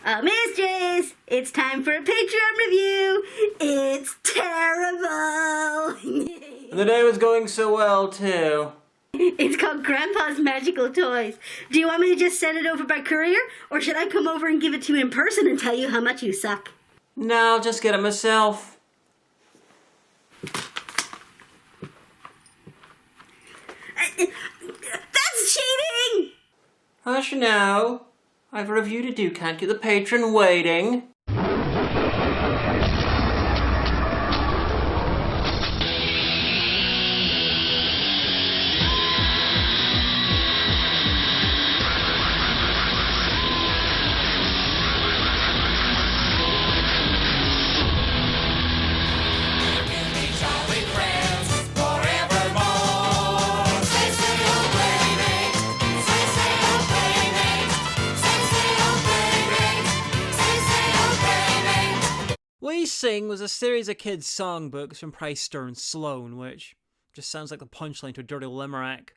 Mistress, it's time for a Patreon review. It's terrible. And the day was going so well, too. It's called Grandpa's Magical Toys. Do you want me to just send it over by courier, or should I come over and give it to you in person and tell you how much you suck? No, I'll just get it myself. That's cheating! Hush now. I've a review to do, can't keep the patron waiting. We Sing was a series of kids' songbooks from Price Stern Sloan, which just sounds like the punchline to a dirty limerick.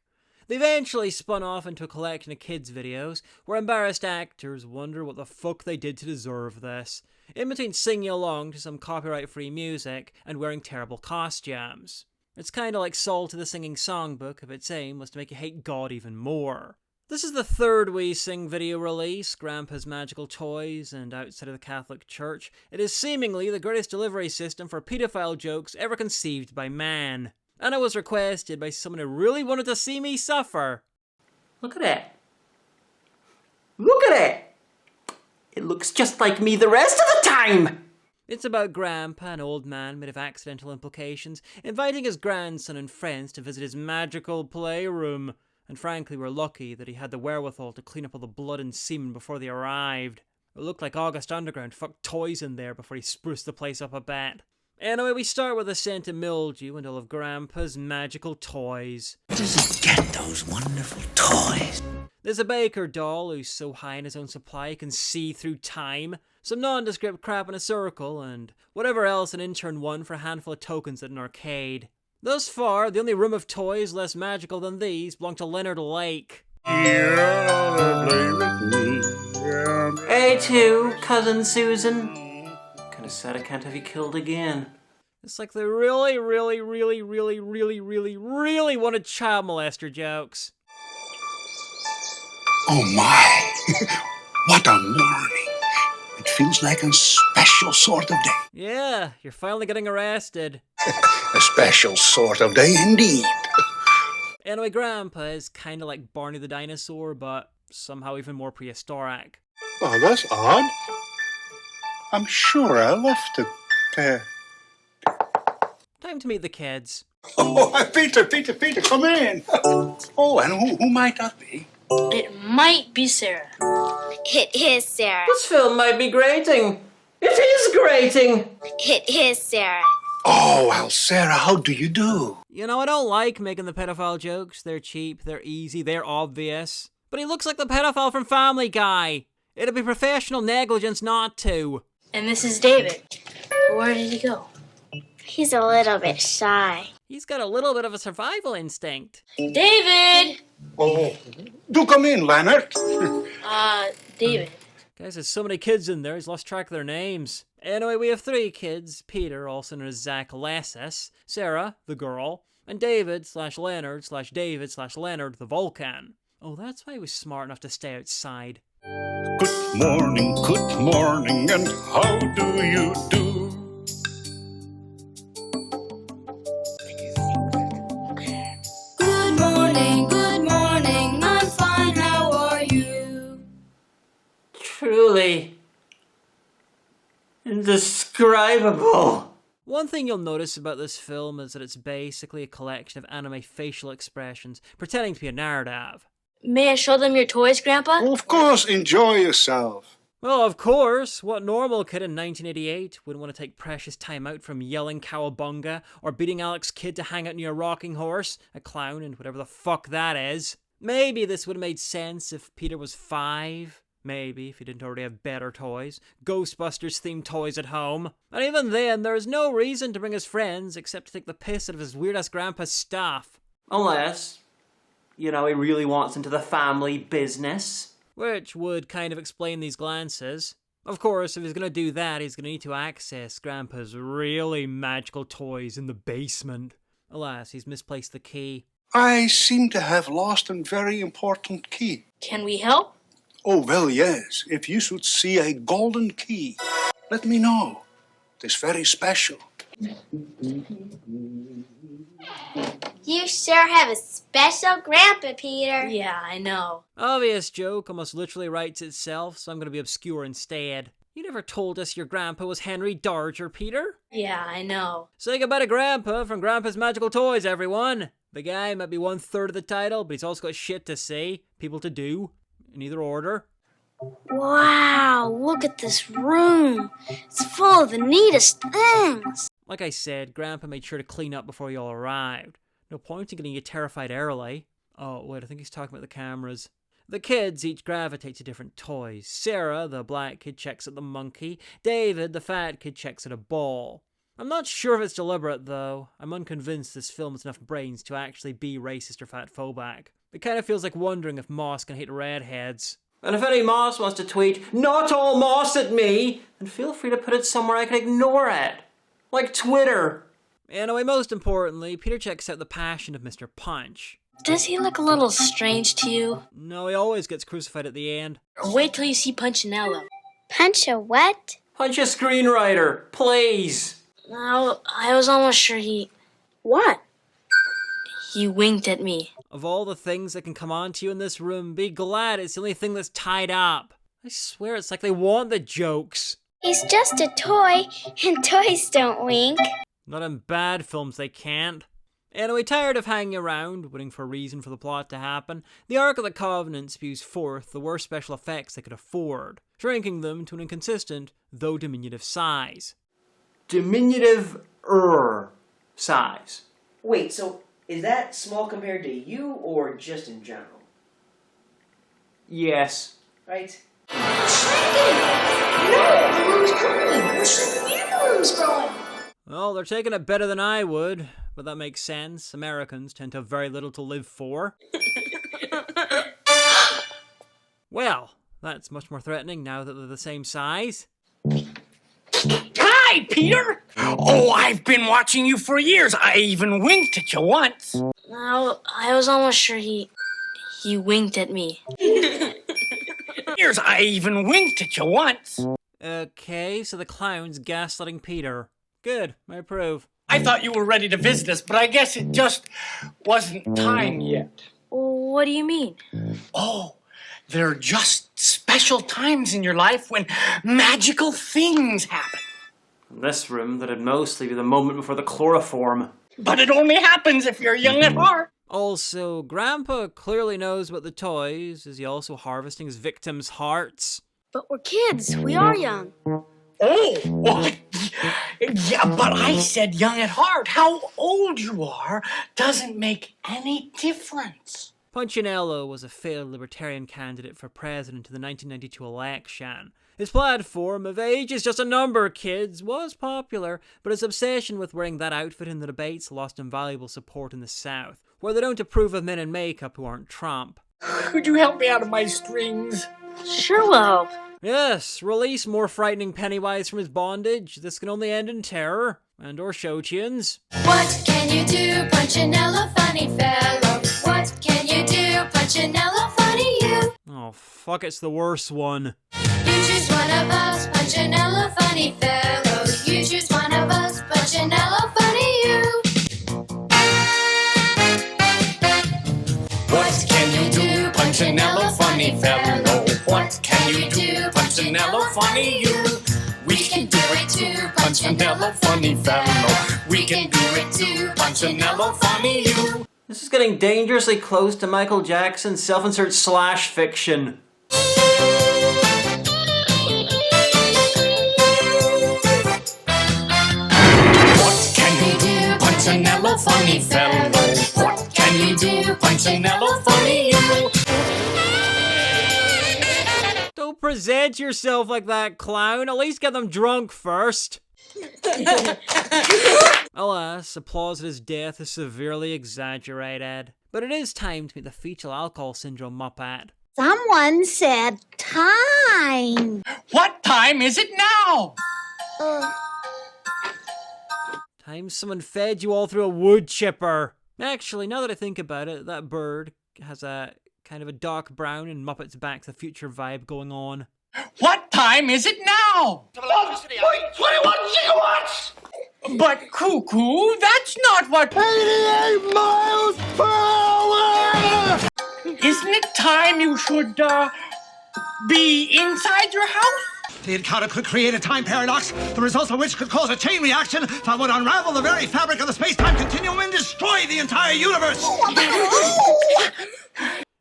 They eventually spun off into a collection of kids' videos where embarrassed actors wonder what the fuck they did to deserve this, in between singing along to some copyright-free music and wearing terrible costumes. It's kinda like Saul to the Singing Songbook if its aim was to make you hate God even more. This is the third We Sing video release, Grandpa's Magical Toys, and outside of the Catholic Church, it is seemingly the greatest delivery system for paedophile jokes ever conceived by man. And it was requested by someone who really wanted to see me suffer. Look at it. Look at it! It looks just like me the rest of the time! It's about Grandpa, an old man made of accidental implications, inviting his grandson and friends to visit his magical playroom. And frankly, we're lucky that he had the wherewithal to clean up all the blood and semen before they arrived. It looked like August Underground fucked toys in there before he spruced the place up a bit. Anyway, we start with a scent of mildew and all of Grandpa's magical toys. Where does he get those wonderful toys? There's a baker doll who's so high in his own supply he can see through time, some nondescript crap in a circle, and whatever else an intern won for a handful of tokens at an arcade. Thus far, the only room of toys less magical than these belonged to Leonard Lake. Hey too, cousin Susan. Kinda sad I can't have you killed again. It's like they really wanted child molester jokes. Oh my! What a morning! It feels like a special sort of day. Yeah, you're finally getting arrested. A special sort of day indeed. Anyway, Grandpa is kinda like Barney the dinosaur, but somehow even more prehistoric. Oh, that's odd. I'm sure I left it. Time to meet the kids. Oh, Peter, come in. Oh, and who might that be? It might be Sarah. It is Sarah. This film might be grating. It is grating! It is Sarah. Oh, well, Sarah, how do you do? You know, I don't like making the pedophile jokes. They're cheap, they're easy, they're obvious. But he looks like the pedophile from Family Guy. It'd be professional negligence not to. And this is David. Where did he go? He's a little bit shy. He's got a little bit of a survival instinct. David! Oh, do come in, Leonard. David. Guys, there's so many kids in there, he's lost track of their names. Anyway, we have three kids. Peter, also known as Zach Lassus, Sarah, the girl, and David/Leonard/David/Leonard, the Vulcan. Oh, that's why he was smart enough to stay outside. Good morning, and how do you do? Good morning, I'm fine, how are you? Truly indescribable. One thing you'll notice about this film is that it's basically a collection of anime facial expressions pretending to be a narrative. May I show them your toys, Grandpa? Oh, of course, enjoy yourself. Well, of course. What normal kid in 1988 wouldn't want to take precious time out from yelling cowabunga or beating Alex Kidd to hang out near a rocking horse, a clown, and whatever the fuck that is? Maybe this would have made sense if Peter was 5. Maybe if he didn't already have better toys. Ghostbusters-themed toys at home. And even then, there is no reason to bring his friends except to take the piss out of his weird-ass grandpa's stuff. Unless, you know, he really wants into the family business. Which would kind of explain these glances. Of course, if he's going to do that, he's going to need to access Grandpa's really magical toys in the basement. Alas, he's misplaced the key. I seem to have lost a very important key. Can we help? Oh, well, yes. If you should see a golden key, let me know. It's very special. You sure have a special grandpa, Peter. Yeah, I know. Obvious joke almost literally writes itself, so I'm going to be obscure instead. You never told us your grandpa was Henry Darger, Peter. Yeah, I know. Say goodbye to Grandpa from Grandpa's Magical Toys, everyone. The guy might be 1/3 of the title, but he's also got shit to say, people to do, in either order. Wow, look at this room. It's full of the neatest things. Like I said, Grandpa made sure to clean up before you all arrived. No point in getting you terrified early. Oh, wait, I think he's talking about the cameras. The kids each gravitate to different toys. Sarah, the black kid, checks at the monkey. David, the fat kid, checks at a ball. I'm not sure if it's deliberate, though. I'm unconvinced this film has enough brains to actually be racist or fatphobic. It kind of feels like wondering if Moss can hate redheads. And if any Moss wants to tweet, "Not all Moss at me," then feel free to put it somewhere I can ignore it. Like Twitter. Anyway, most importantly, Peter checks out the passion of Mr. Punch. Does he look a little strange to you? No, he always gets crucified at the end. Wait till you see Punchinello. Punch a what? Punch a screenwriter, please. No, I was almost sure he... What? He winked at me. Of all the things that can come onto you in this room, be glad it's the only thing that's tied up. I swear it's like they want the jokes. He's just a toy, and toys don't wink. Not in bad films they can't. Anyway, tired of hanging around, waiting for a reason for the plot to happen, the Ark of the Covenant spews forth the worst special effects they could afford, shrinking them to an inconsistent, though diminutive size. Diminutive size. Wait, so is that small compared to you or just in general? Yes. Right? Well, they're taking it better than I would, but that makes sense. Americans tend to have very little to live for. Well, that's much more threatening now that they're the same size. Hi, Peter! Oh, I've been watching you for years. I even winked at you once. No, I was almost sure he winked at me. Years, I even winked at you once. Okay, so the clown's gaslighting Peter. Good, I approve. I thought you were ready to visit us, but I guess it just wasn't time yet. What do you mean? Oh, there are just special times in your life when magical things happen. In this room, that'd mostly be the moment before the chloroform. But it only happens if you're young at heart. Also, Grandpa clearly knows about the toys. Is he also harvesting his victims' hearts? But we're kids. We are young. Oh, what? Yeah, but I said young at heart. How old you are doesn't make any difference. Punchinello was a failed libertarian candidate for president in the 1992 election. His platform of age is just a number, kids was popular, but his obsession with wearing that outfit in the debates lost him valuable support in the South, where they don't approve of men in makeup who aren't Trump. Could you help me out of my strings? Sure will help. Yes, release more frightening Pennywise from his bondage. This can only end in terror. And or show tunes. What can you do, Punchinello, funny fellow? What can you do, Punchinello, funny you? Oh, fuck, it's the worst one. You choose one of us, Punchinello, funny fellow. You choose one of us, Punchinello, funny you. What can you do, Punchinello, funny fellow? What can you do, Punchinello, funny you? We can do it too, Punchinello, funny fellow. We can do it too, Punchinello, funny you. This is getting dangerously close to Michael Jackson's self-insert slash fiction. What can you do, Punchinello, funny fellow? What can you do, Punchinello, funny you? Don't present yourself like that, clown. At least get them drunk first. Alas, applause at his death is severely exaggerated. But it is time to meet the fetal alcohol syndrome muppet. Someone said time. What time is it now? Time someone fed you all through a wood chipper. Actually, now that I think about it, that bird has a kind of a dark brown and Muppets Back to the Future vibe going on. What time is it now? 21 gigawatts! But Cuckoo, that's not what... 88 miles per hour! Isn't it time you should, be inside your house? The encounter could create a time paradox, the results of which could cause a chain reaction that would unravel the very fabric of the space-time continuum and destroy the entire universe!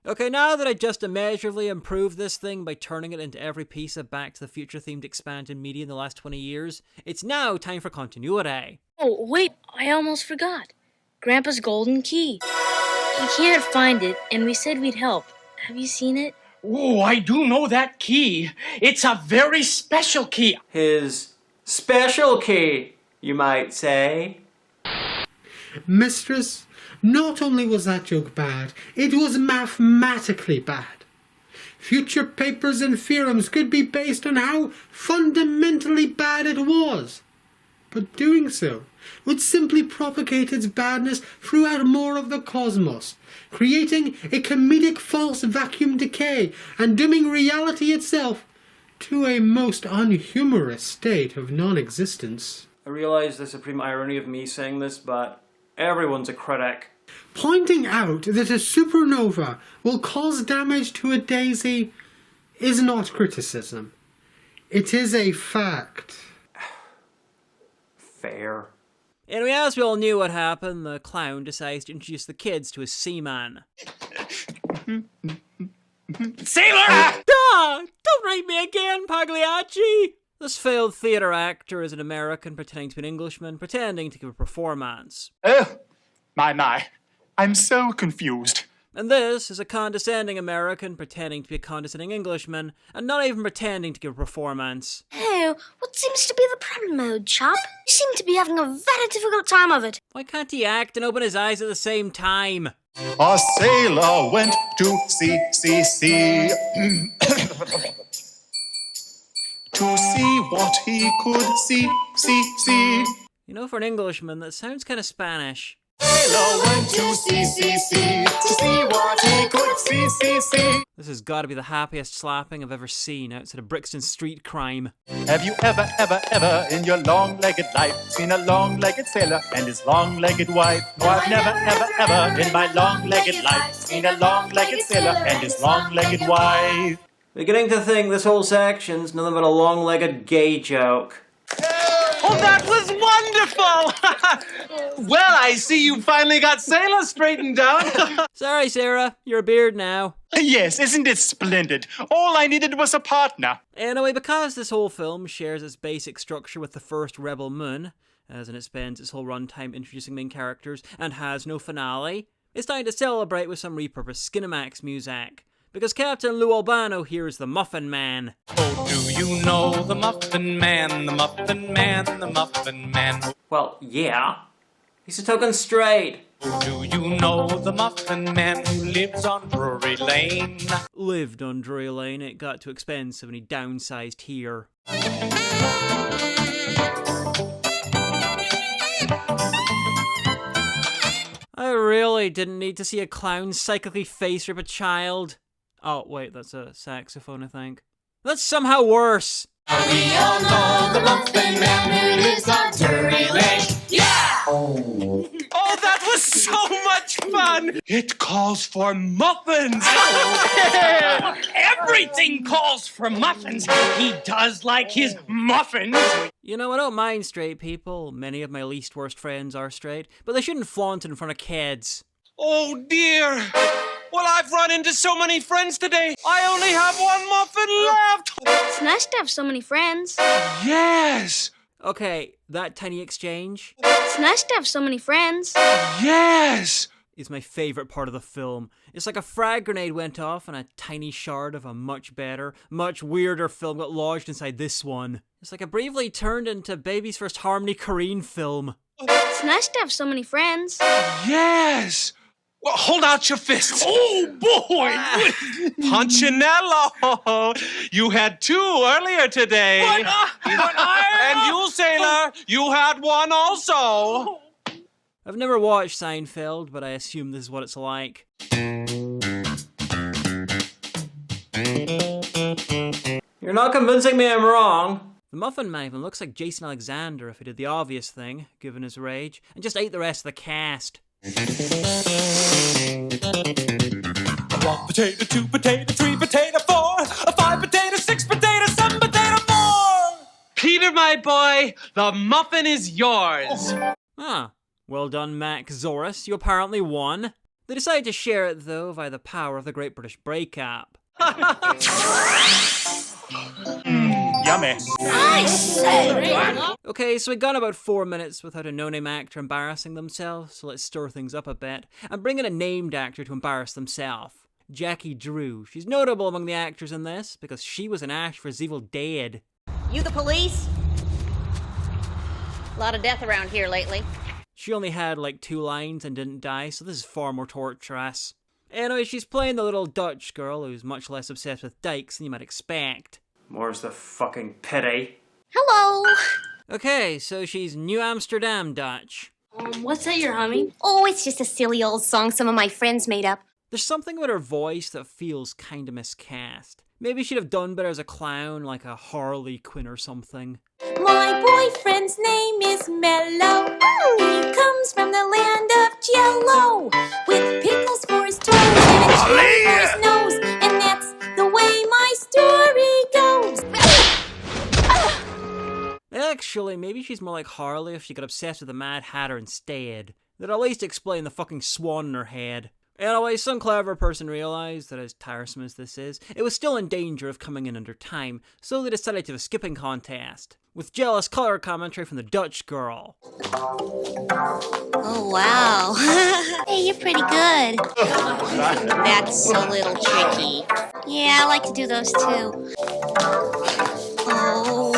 Okay, now that I just immeasurably improved this thing by turning it into every piece of Back to the Future themed expanded media in the last 20 years, it's now time for continuity. Oh, wait, I almost forgot. Grandpa's golden key. He can't find it, and we said we'd help. Have you seen it? Oh, I do know that key. It's a very special key. His special key, you might say. Mistress, not only was that joke bad, it was mathematically bad. Future papers and theorems could be based on how fundamentally bad it was. But doing so would simply propagate its badness throughout more of the cosmos, creating a comedic false vacuum decay and dooming reality itself to a most unhumorous state of non-existence. I realise the supreme irony of me saying this, but everyone's a critic. Pointing out that a supernova will cause damage to a daisy is not criticism. It is a fact. Fair. Anyway, as we all knew what happened, the clown decides to introduce the kids to his seaman. Sailor! Don't write me again, Pagliacci! This failed theatre actor is an American pretending to be an Englishman, pretending to give a performance. Oh, my. I'm so confused. And this is a condescending American pretending to be a condescending Englishman, and not even pretending to give a performance. Oh, what seems to be the problem, old chap? You seem to be having a very difficult time of it. Why can't he act and open his eyes at the same time? A sailor went to sea. To see what he could see. You know, for an Englishman, that sounds kind of Spanish. Sailor went to sea. To see what he could see. This has got to be the happiest slapping I've ever seen outside of Brixton Street Crime. Have you ever in your long-legged life seen a long-legged sailor and his long-legged wife? No, I've never in my long-legged life seen a long-legged sailor and his long-legged wife. Beginning to think this whole section's nothing but a long-legged gay joke. Oh, that was wonderful! Well, I see you finally got Sailor straightened out. Sorry, Sarah, you're a beard now. Yes, isn't it splendid? All I needed was a partner. Anyway, because this whole film shares its basic structure with the first Rebel Moon, as in it spends its whole runtime introducing main characters and has no finale, it's time to celebrate with some repurposed Skinamax music. Because Captain Lou Albano here is the Muffin Man. Oh, do you know the Muffin Man, the Muffin Man, the Muffin Man? Well, yeah. He's a token straight. Do you know the Muffin Man who lives on Drury Lane? Lived on Drury Lane, it got too expensive and he downsized here. I really didn't need to see a clown psychically face rip a child. Oh, wait, that's a saxophone, I think. That's somehow worse! We all know the Muffin Man who lives on Drury Lane. Yeah! Oh, that was so much fun! It calls for muffins! Everything calls for muffins. He does like his muffins. You know, I don't mind straight people. Many of my least worst friends are straight, but they shouldn't flaunt it in front of kids. Oh dear! Well, I've run into so many friends today. I only have one muffin left. It's nice to have so many friends. Yes! Okay, that tiny exchange It's nice to have so many friends. Yes! is my favourite part of the film. It's like a frag grenade went off and a tiny shard of a much better, much weirder film got lodged inside this one. It's like a bravely turned into Baby's first Harmony Korine film. It's nice to have so many friends. Yes! Well, hold out your fist. Oh, boy. Punchinello. You had 2 earlier today. And you, sailor, you had 1 also. I've never watched Seinfeld, but I assume this is what it's like. You're not convincing me I'm wrong. The Muffin Man even looks like Jason Alexander if he did the obvious thing, given his rage, and just ate the rest of the cast. 1 potato, 2 potato, 3 potato, 4, 5 potato, 6 potato, 7 potato more! Peter, my boy, the muffin is yours. Ah, well done, Mac Zorus. You apparently won. They decided to share it, though, via the power of the Great British Breakup. Yummy. I say. Okay, so we've gone about 4 minutes without a no-name actor embarrassing themselves, so let's stir things up a bit and bring in a named actor to embarrass themselves. Jackie Drew. She's notable among the actors in this because she was in Ash vs. Evil Dead. You the police? A lot of death around here lately. She only had like 2 lines and didn't die, so this is far more torturous. Anyway, she's playing the little Dutch girl who's much less obsessed with dykes than you might expect. More's the fucking pity. Hello. Okay, so she's New Amsterdam Dutch. What's that you're humming? Oh, it's just a silly old song some of my friends made up. There's something about her voice that feels kinda miscast. Maybe she'd have done better as a clown, like a Harley Quinn or something. My boyfriend's name is Mello. He comes from the land of Jello, with pickles for his toes and a cherry for his nose, and that's the way my story goes. Actually, maybe she's more like Harley if she got obsessed with the Mad Hatter instead. That'd at least explain the fucking swan in her head. Anyway, some clever person realised that as tiresome as this is, it was still in danger of coming in under time, so they decided to have a skipping contest, with jealous colour commentary from the Dutch girl. Oh, wow. Hey, you're pretty good. That's a little tricky. Yeah, I like to do those too. Oh.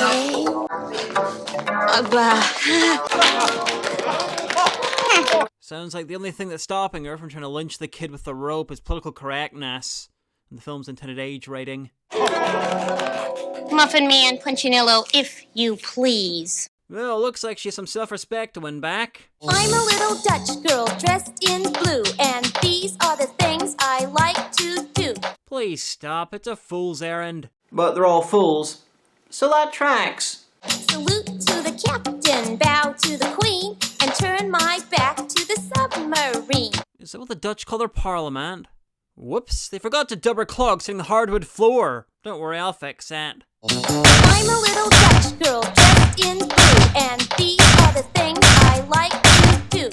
Sounds like the only thing that's stopping her from trying to lynch the kid with the rope is political correctness, and the film's intended age rating. Muffin Man, Punchinello, if you please. Well, looks like she has some self-respect to win back. I'm a little Dutch girl dressed in blue, and these are the things I like to do. Please stop, it's a fool's errand. But they're all fools, so that tracks. Salute to the captain, bow to the queen, and turn my back to the submarine. Is that what the Dutch call their parliament? Whoops, they forgot to dub her clogs hitting the hardwood floor. Don't worry, I'll fix that. I'm a little Dutch girl dressed in blue, and these are the things I like to do.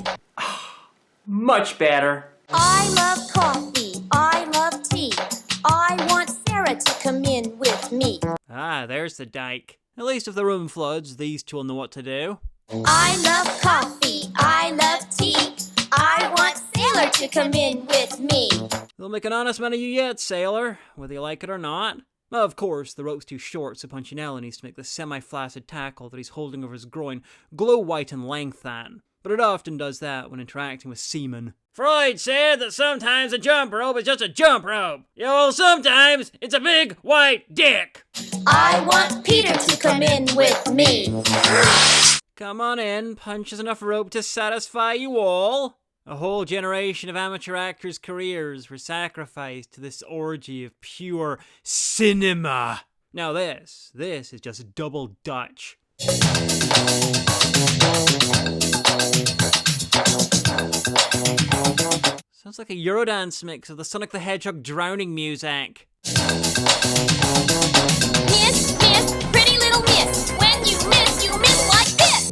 Much better. I love coffee, I love tea. I want Sarah to come in with me. Ah, there's the dyke. At least if the room floods, these two will know what to do. I love coffee, I love tea. I want Sailor to come in with me. They'll make an honest man of you yet, sailor, whether you like it or not. Of course, the rope's too short, so Punchinello needs to make the semi-flaccid tackle that he's holding over his groin glow white and lengthen. But it often does that when interacting with seamen. Freud said that sometimes a jump rope is just a jump rope. Yeah, well, sometimes it's a big white dick. I want Peter to come in with me. Come on in, Punch has enough rope to satisfy you all. A whole generation of amateur actors' careers were sacrificed to this orgy of pure cinema. Now this is just double Dutch. Sounds like a Eurodance mix of the Sonic the Hedgehog drowning music. Miss, miss, pretty little miss. When you miss like this.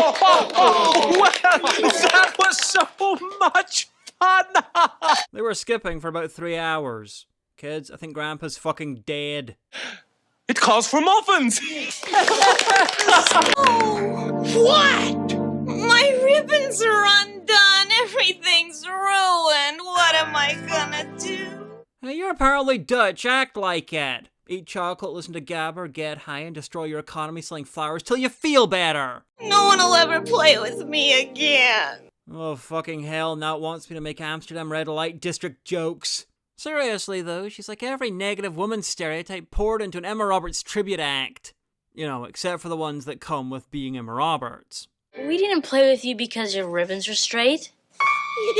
Well, that was so much fun! They were skipping for about 3 hours. Kids, I think Grandpa's fucking dead. It calls for muffins! What? My ribbons are undone. Everything's ruined. What am I gonna do? Hey, you're apparently Dutch. Act like it. Eat chocolate, listen to Gabber, get high, and destroy your economy selling flowers till you feel better. No one will ever play with me again. Oh, fucking hell, now it wants me to make Amsterdam Red Light District jokes. Seriously, though, she's like every negative woman stereotype poured into an Emma Roberts tribute act. You know, except for the ones that come with being Emma Roberts. We didn't play with you because your ribbons are straight. You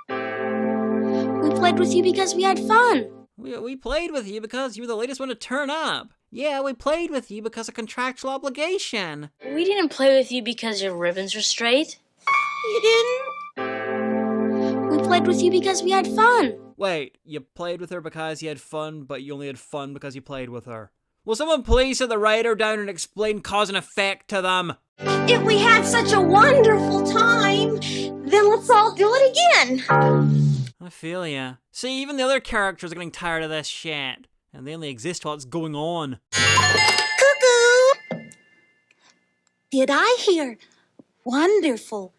didn't? We played with you because we had fun. We played with you because you were the latest one to turn up. Yeah, we played with you because of contractual obligation. We didn't play with you because your ribbons are straight. You didn't? We played with you because we had fun. Wait, you played with her because you had fun, but you only had fun because you played with her. Will someone please sit the writer down and explain cause and effect to them? If we had such a wonderful time, then let's all do it again. I feel ya. See, even the other characters are getting tired of this shit. And they only exist while it's going on. Cuckoo! Did I hear wonderful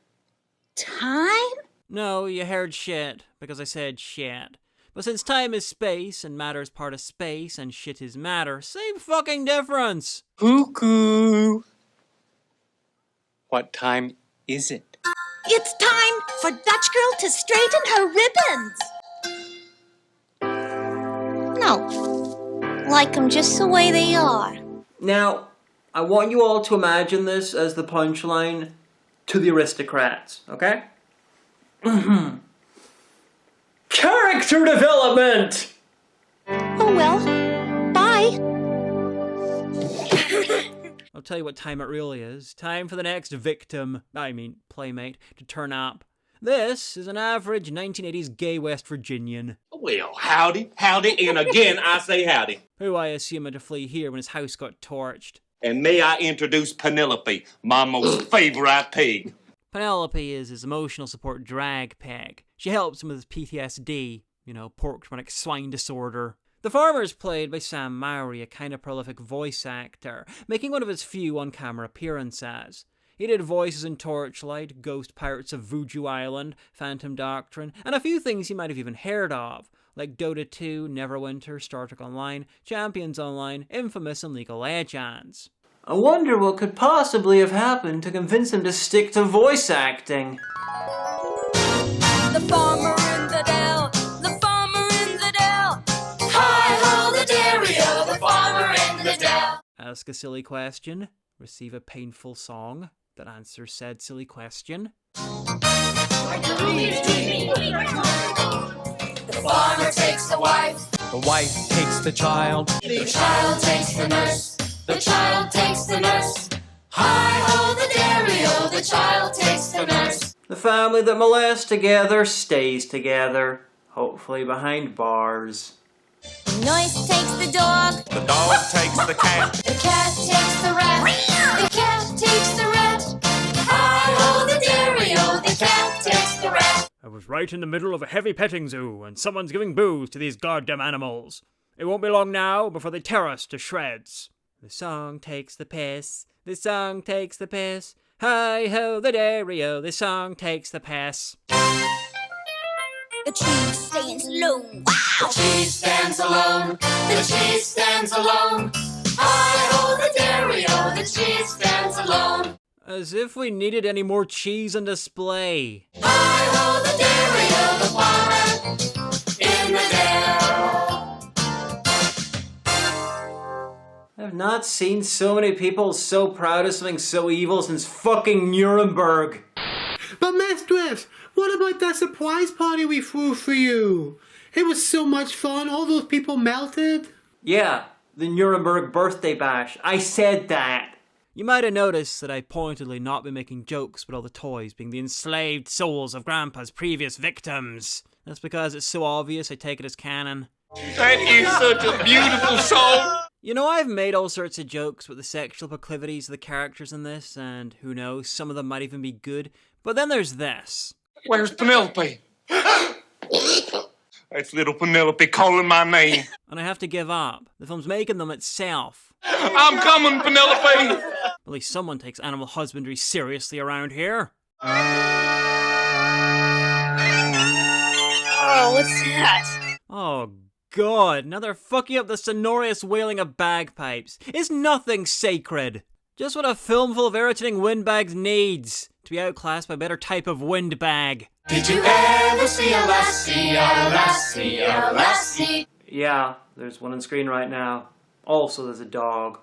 time? No, you heard shit, because I said shit. But since time is space, and matter is part of space, and shit is matter, same fucking difference! Cuckoo! What time is it? It's time for Dutch Girl to straighten her ribbons. No. Like them just the way they are. Now, I want you all to imagine this as the punchline to the aristocrats, okay? Character development! Oh well, bye. I'll tell you what time it really is. Time for the next victim, playmate, to turn up. This is an average 1980s gay West Virginian. Well, howdy, and again I say howdy. Who I assume had to flee here when his house got torched. And may I introduce Penelope, my most favorite pig. Penelope is his emotional support drag peg. She helps him with his PTSD, pork-traumatic swine disorder. The farmer is played by Sam Mowry, a kind of prolific voice actor, making one of his few on-camera appearances. He did voices in Torchlight, Ghost Pirates of Vuju Island, Phantom Doctrine, and a few things you might have even heard of, like Dota 2, Neverwinter, Star Trek Online, Champions Online, Infamous, and League of Legends. I wonder what could possibly have happened to convince him to stick to voice acting. The farmer in the dell, the farmer in the dell. Hi-ho, the dairy-o, the farmer in the dell. Ask a silly question, receive a painful song that answers said silly question. The farmer takes the wife, The wife takes the child. the child takes the nurse, the child takes the nurse. Hi-ho, the dairy-o, the child takes the nurse. The family that molests together stays together, hopefully behind bars. The nurse takes the dog. The dog takes the cat. The cat takes the rat, the cat takes the rat. Hi-ho, the dairy-o, the cat takes the rat. I was right in the middle of a heavy petting zoo, and someone's giving booze to these goddamn animals. It won't be long now before they tear us to shreds. The song takes the piss, the song takes the piss. Hi-ho, the dairy-o, the song takes the piss. The cheese stands alone. The cheese stands alone, the cheese stands alone. Hi-ho, the dairy-o, the cheese stands alone. As if we needed any more cheese on display. Hi-ho, the dairy-o, the farmer in the dell. I've not seen so many people so proud of something so evil since fucking Nuremberg. But Mistress, what about that surprise party we threw for you? It was so much fun, all those people melted. Yeah, the Nuremberg birthday bash. I said that. You might have noticed that I pointedly not been making jokes with all the toys being the enslaved souls of Grandpa's previous victims. That's because it's so obvious I take it as canon. That is such a beautiful song. I've made all sorts of jokes with the sexual proclivities of the characters in this, and who knows, some of them might even be good. But then there's this. Where's Penelope? That's little Penelope calling my name. And I have to give up. The film's making them itself. I'm coming, Penelope. At least someone takes animal husbandry seriously around here. Oh, what's that? Oh god, now they're fucking up the sonorous wailing of bagpipes. It's nothing sacred. Just what a film full of irritating windbags needs. To to be outclassed by a better type of windbag. Did you ever see a lassie, a lassie, a lassie? Yeah, there's one on screen right now. Also, there's a dog.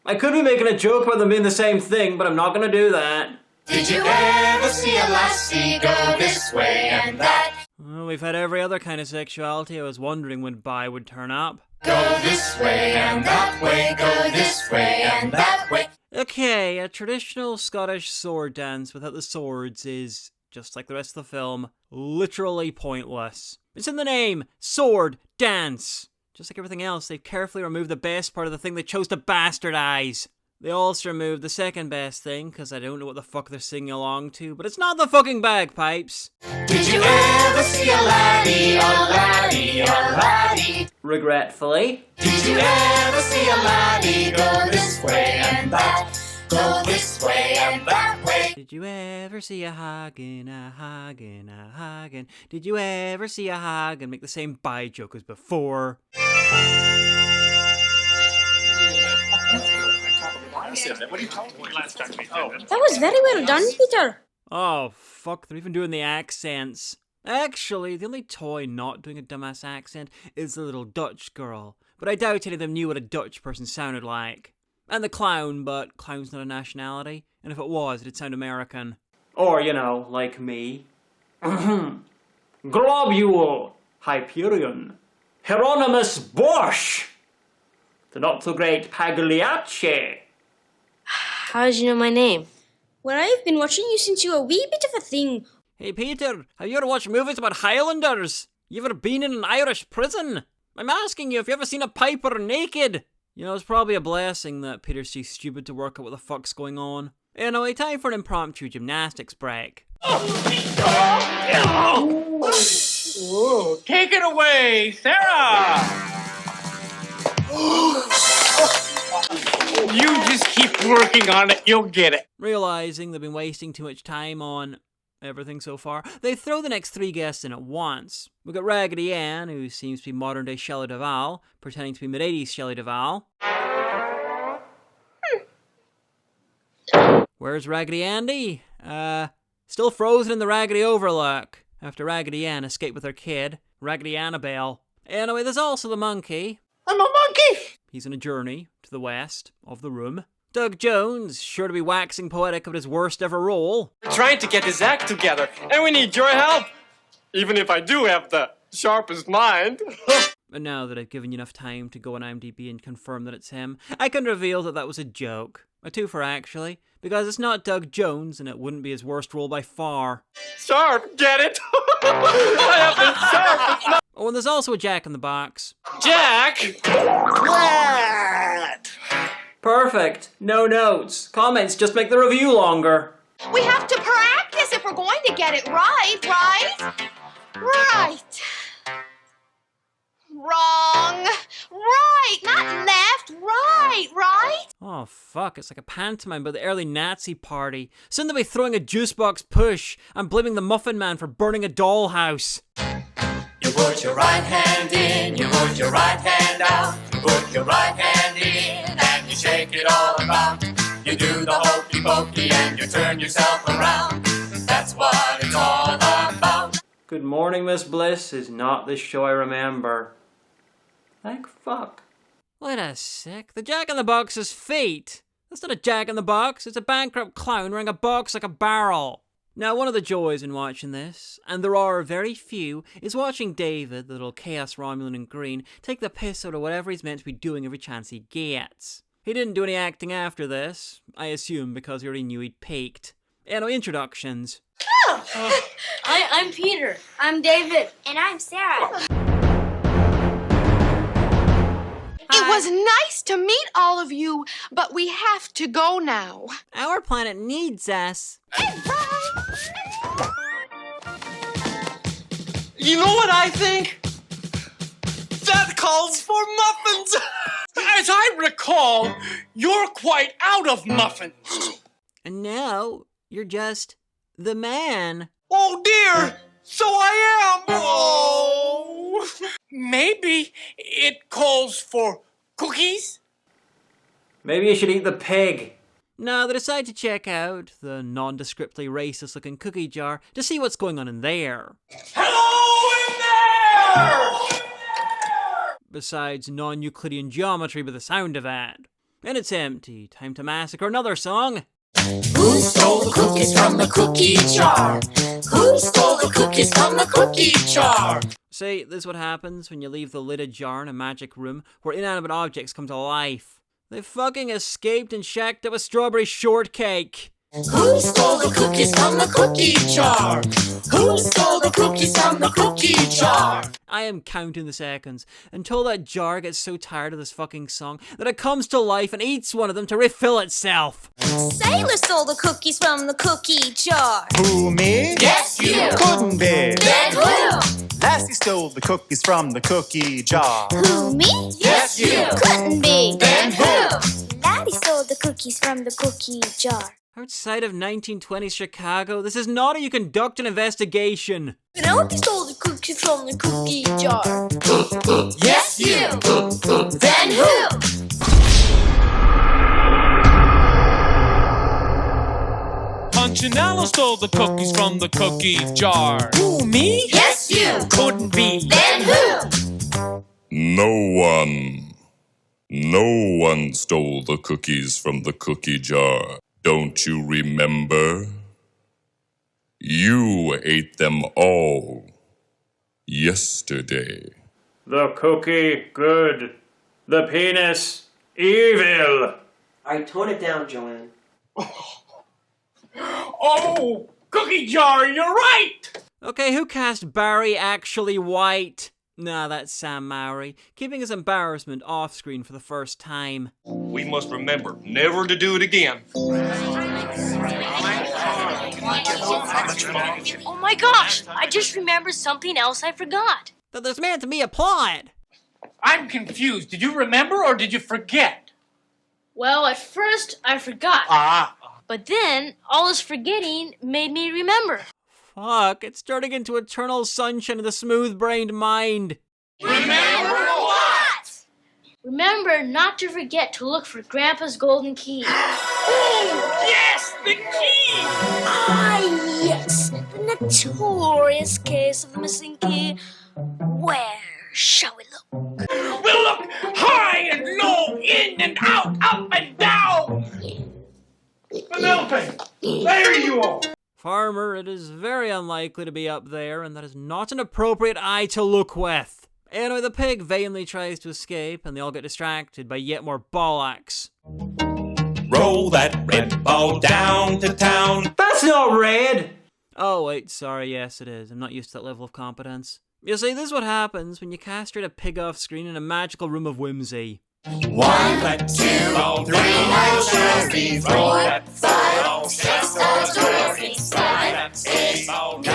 I could be making a joke about them being the same thing, but I'm not gonna do that. Did you ever see a lassie go this way and that? Well, we've had every other kind of sexuality. I was wondering when bi would turn up. Go this way and that way, go this way and that way. Okay, a traditional Scottish sword dance without the swords is, just like the rest of the film, literally pointless. It's in the name, sword dance. Just like everything else, they've carefully removed the best part of the thing they chose to bastardize. They also removed the second best thing, because I don't know what the fuck they're singing along to, but it's not the fucking bagpipes. Did you ever see a laddie, a laddie, a laddie? Regretfully. Did you ever see a laddie go this way and that? Go this way and that way. Did you ever see a Hagan, a Hagan, a Hagan? Did you ever see a Hagan make the same bi joke as before? That was very well done, Peter. Oh, fuck, they're even doing the accents. Actually, the only toy not doing a dumbass accent is the little Dutch girl. But I doubt any of them knew what a Dutch person sounded like. And the clown, but clown's not a nationality. And if it was, it'd sound American. Or, you know, like me. Globule, Hyperion, Hieronymus Bosch, the not-so-great Pagliacci. How did you know my name? Well, I've been watching you since you were a wee bit of a thing. Hey Peter, have you ever watched movies about Highlanders? You ever been in an Irish prison? I'm asking you if you ever seen a piper naked? You know, it's probably a blessing that Peter's too stupid to work out what the fuck's going on. Anyway, time for an impromptu gymnastics break. Ooh, take it away, Sarah! You just keep working on it, you'll get it. Realizing they've been wasting too much time on everything so far, they throw the next three guests in at once. We've got Raggedy Ann, who seems to be modern day Shelley Duvall, pretending to be mid-80s Shelley Duvall. Where's Raggedy Andy? Still frozen in the Raggedy Overlook, after Raggedy Ann escaped with her kid, Raggedy Annabelle. Anyway, there's also the monkey. I'm a monkey! He's on a journey to the west of the room. Doug Jones, sure to be waxing poetic of his worst ever role. We're trying to get his act together, and we need your help. Even if I do have the sharpest mind. And now that I've given you enough time to go on IMDb and confirm that it's him, I can reveal that that was a joke. A twofer, actually, because it's not Doug Jones, and it wouldn't be his worst role by far. Sharp, get it? I have the sharpest. Oh, and there's also a Jack in the Box. Jack! What? Perfect. No notes. Comments just make the review longer. We have to practice if we're going to get it right, right? Right. Wrong. Right, not left. Right, right? Oh, fuck, it's like a pantomime about the early Nazi party. Soon they'll be throwing a juice box push and blaming the Muffin Man for burning a dollhouse. You put your right hand in, you put your right hand out. You put your right hand in and you shake it all about. You do the hokey pokey and you turn yourself around. That's what it's all about. Good Morning, Miss Bliss is not the show I remember. Thank fuck. Wait a sec, the Jack in the Box is fate. That's not a Jack in the Box, it's a bankrupt clown wearing a box like a barrel. Now, one of the joys in watching this, and there are very few, is watching David, the little Chaos Romulan in green, take the piss out of whatever he's meant to be doing every chance he gets. He didn't do any acting after this, I assume because he already knew he'd peaked. Anyway, introductions. Oh. I'm Peter. I'm David. And I'm Sarah. It was nice to meet all of you, but we have to go now. Our planet needs us. You know what I think? That calls for muffins! As I recall, you're quite out of muffins. And now, you're just the man. Oh dear! So I am! Oh! Maybe it calls for cookies? Maybe you should eat the pig. Now, they decide to check out the nondescriptly racist looking cookie jar to see what's going on in there. Hello in there! Besides non-Euclidean geometry by the sound of that. And it's empty. Time to massacre another song. Who stole the cookies from the cookie jar? Who stole the cookies from the cookie jar? See, this is what happens when you leave the lidded jar in a magic room where inanimate objects come to life. They fucking escaped and shacked up a strawberry shortcake. Who stole the cookies from the cookie jar? Who stole the cookies from the cookie jar? I am counting the seconds until that jar gets so tired of this fucking song that it comes to life and eats one of them to refill itself. Sailor stole the cookies from the cookie jar. Who, me? Yes, you. Couldn't be. Then who? Lassie stole the cookies from the cookie jar. Who, me? Yes, you. Couldn't be. Then who? Laddie stole the cookies from the cookie jar. Outside of 1920s Chicago, this is not how you conduct an investigation. Penelope stole the cookies from the cookie jar. Yes, you. Then who? Punchinello stole the cookies from the cookie jar. Who, me? Yes, you. Couldn't be. Then who? No one. No one stole the cookies from the cookie jar. Don't you remember? You ate them all yesterday. The cookie, good. The penis, evil. Alright, tone it down, Joanne. Oh, cookie jar, you're right! Okay, who cast Barry actually white? Nah, that's Sam Mowry, keeping his embarrassment off screen for the first time. We must remember never to do it again. Oh my gosh! I just remembered something else I forgot. That there's meant to be a plot. I'm confused. Did you remember or did you forget? Well, at first I forgot. But then all this forgetting made me remember. Fuck, it's turning into eternal sunshine of the smooth-brained mind. Remember what? Remember not to forget to look for Grandpa's golden key. Oh, yes, the key! Ah, yes, the notorious case of the missing key. Where shall we look? We'll look high and low, in and out, up and down. Penelope, there you are. Farmer, it is very unlikely to be up there, and that is not an appropriate eye to look with. Anyway, the pig vainly tries to escape, and they all get distracted by yet more bollocks. Roll that red ball down to town. That's not red! Oh, wait, sorry, yes it is. I'm not used to that level of competence. You see, this is what happens when you castrate a pig off screen in a magical room of whimsy. 1, 2, 3, 4, 5, 6, 7, 8, 9, 10.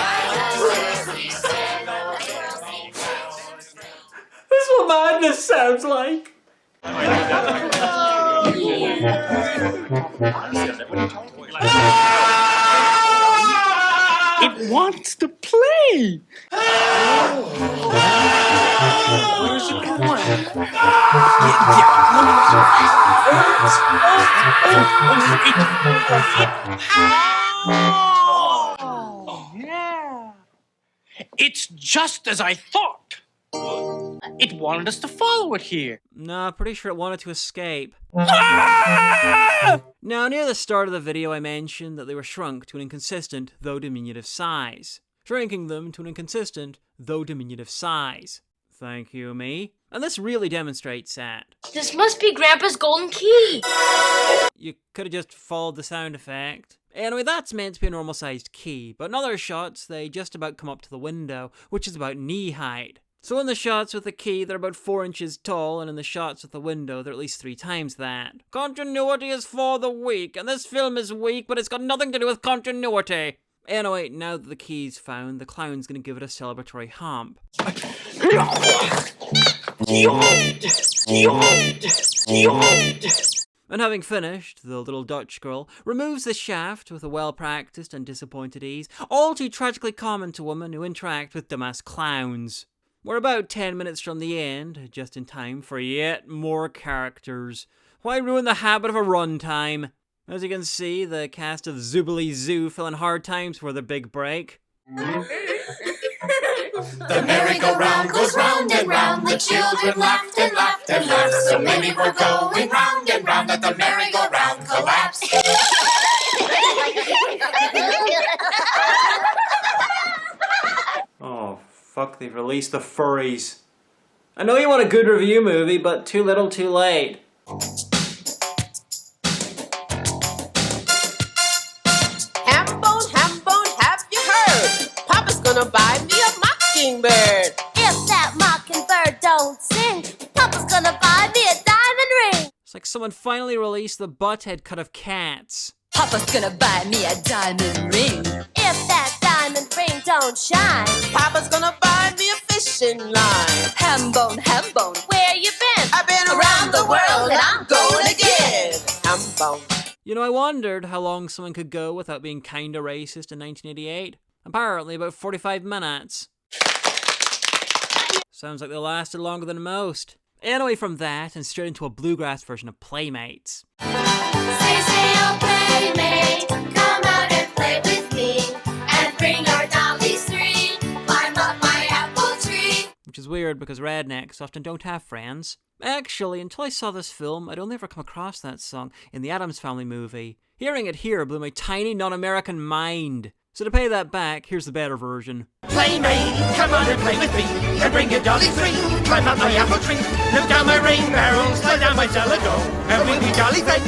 This is what madness sounds like. It wants to play. Where's it going? Yeah. It's just as I thought. It wanted us to follow it here. Nah, pretty sure it wanted to escape. Now, near the start of the video I mentioned that they were shrunk to an inconsistent, though diminutive size. Shrinking them to an inconsistent, though diminutive size. Thank you, me. And this really demonstrates that. This must be Grandpa's golden key. You could have just followed the sound effect. Anyway, that's meant to be a normal-sized key, but in other shots, they just about come up to the window, which is about knee height. So in the shots with the key, they're about 4 inches tall, and in the shots with the window, they're at least 3 times that. Continuity is for the weak, and this film is weak, but it's got nothing to do with continuity. Anyway, now that the key's found, the clown's gonna give it a celebratory hump. And having finished, the little Dutch girl removes the shaft with a well-practiced and disappointed ease, all too tragically common to women who interact with dumbass clowns. We're about 10 minutes from the end, just in time for yet more characters. Why ruin the habit of a runtime? As you can see, the cast of Zoobly Zoo fell in hard times for their big break. The merry-go-round goes round and round. The children laughed and laughed and laughed. So many were going round and round that the merry-go-round collapsed. Oh, fuck, they've released the furries. I know you want a good review movie, but too little too late. Hambone, have you heard? Papa's gonna buy me a mockingbird. If that mockingbird don't sing, Papa's gonna buy me a diamond ring. It's like someone finally released the butthead cut of Cats. Papa's gonna buy me a diamond ring. If that diamond ring don't shine, Papa's gonna buy me a fishing line. Hambone, where you been? I've been around the world and I'm going again. Hambone. You know, I wondered how long someone could go without being kinda racist in 1988. Apparently about 45 minutes. Sounds like they lasted longer than most. Anyway, from that, and straight into a bluegrass version of Playmates. Say, oh playmate, come out and play with me, and bring your dollies three, climb up my apple tree. Which is weird because rednecks often don't have friends. Actually, until I saw this film, I'd only ever come across that song in the Addams Family movie. Hearing it here blew my tiny non-American mind. So to pay that back, here's the better version. Playmate, come on and play with me, and bring your dolly three, climb up my apple tree, lift down my rain barrel, slide down my cellar door, and we'll be jolly friends.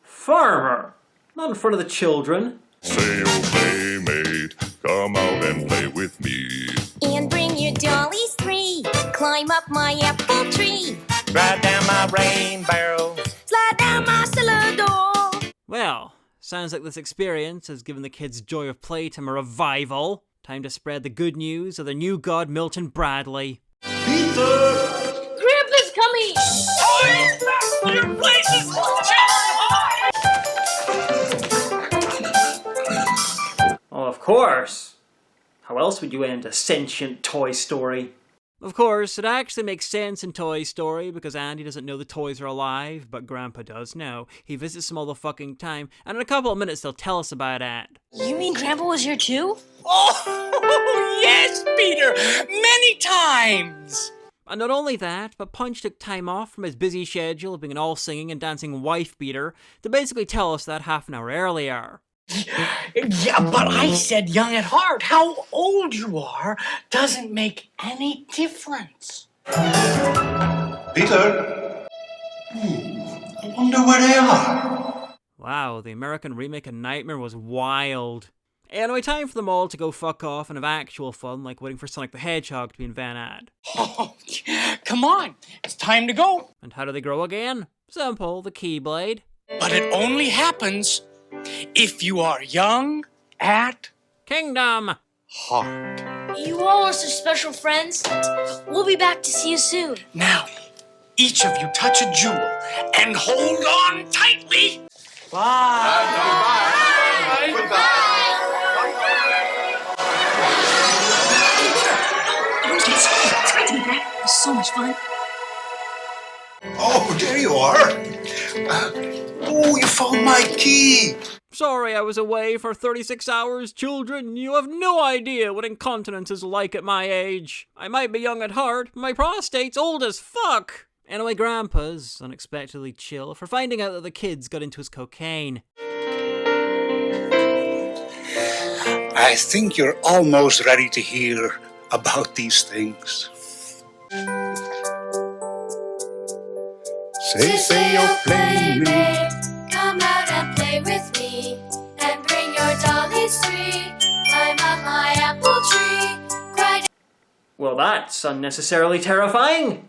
Farmer! Not in front of the children. Say, oh playmate, come out and play with me. And bring your dollies three, climb up my apple tree, Slide down my rain barrel. slide down my cellar door. Well, sounds like this experience has given the kids' joy of playtime a revival. Time to spread the good news of the new god Milton Bradley. Grandpa's coming! Your place is Oh, of course. How else would you end a sentient Toy Story? Of course, it actually makes sense in Toy Story because Andy doesn't know the toys are alive, but Grandpa does know. He visits them all the fucking time, and in a couple of minutes they'll tell us about it. You mean Grandpa was here too? Oh, yes, Peter! Many times! And not only that, but Punch took time off from his busy schedule of being an all-singing and dancing wife-beater to basically tell us that half an hour earlier. Yeah, but I said young at heart. How old you are doesn't make any difference. Peter? I wonder where they are. Wow, the American remake of Nightmare was wild. Anyway, time for them all to go fuck off and have actual fun, like waiting for Sonic the Hedgehog to be in Van Ad. Oh, come on, it's time to go. And how do they grow again? Simple, the Keyblade. But it only happens if you are young at Kingdom heart. You all are such special friends. We'll be back to see you soon. Now, each of you touch a jewel and hold on tightly. Bye. Goodbye. It was so much fun. Oh, there you are. Oh, you found my key. Sorry I was away for 36 hours, children. You have no idea what incontinence is like at my age. I might be young at heart, but my prostate's old as fuck. Anyway, Grandpa's unexpectedly chill for finding out that the kids got into his cocaine. I think you're almost ready to hear about these things. Say, oh playmate, come out and play with me, and bring your dollies three, climb up my apple tree, cry. Well, that's unnecessarily terrifying.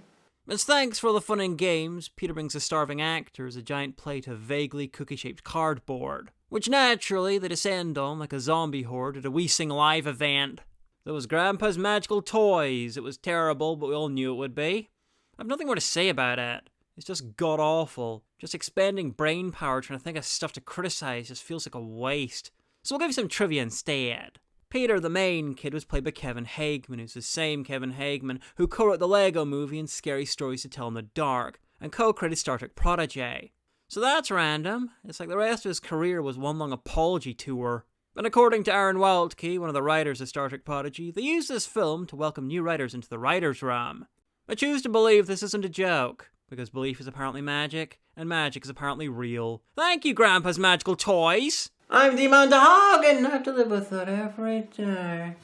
As thanks for all the fun and games, Peter brings the starving actors a giant plate of vaguely cookie-shaped cardboard, which naturally they descend on like a zombie horde at a We Sing Live event. That was Grandpa's magical toys. It was terrible, but we all knew it would be. I've nothing more to say about it. It's just god-awful. Just expending brain power trying to think of stuff to criticize just feels like a waste. So we'll give you some trivia instead. Peter, the main kid, was played by Kevin Hageman, who's the same Kevin Hageman who co-wrote the Lego Movie and Scary Stories to Tell in the Dark, and co-created Star Trek Prodigy. So that's random. It's like the rest of his career was one long apology tour. And according to Aaron Wildkey, one of the writers of Star Trek Prodigy, they used this film to welcome new writers into the writer's room. I choose to believe this isn't a joke, because belief is apparently magic, and magic is apparently real. Thank you, Grandpa's Magical Toys! I'm the Amanda Hagan. I have to live with that every day.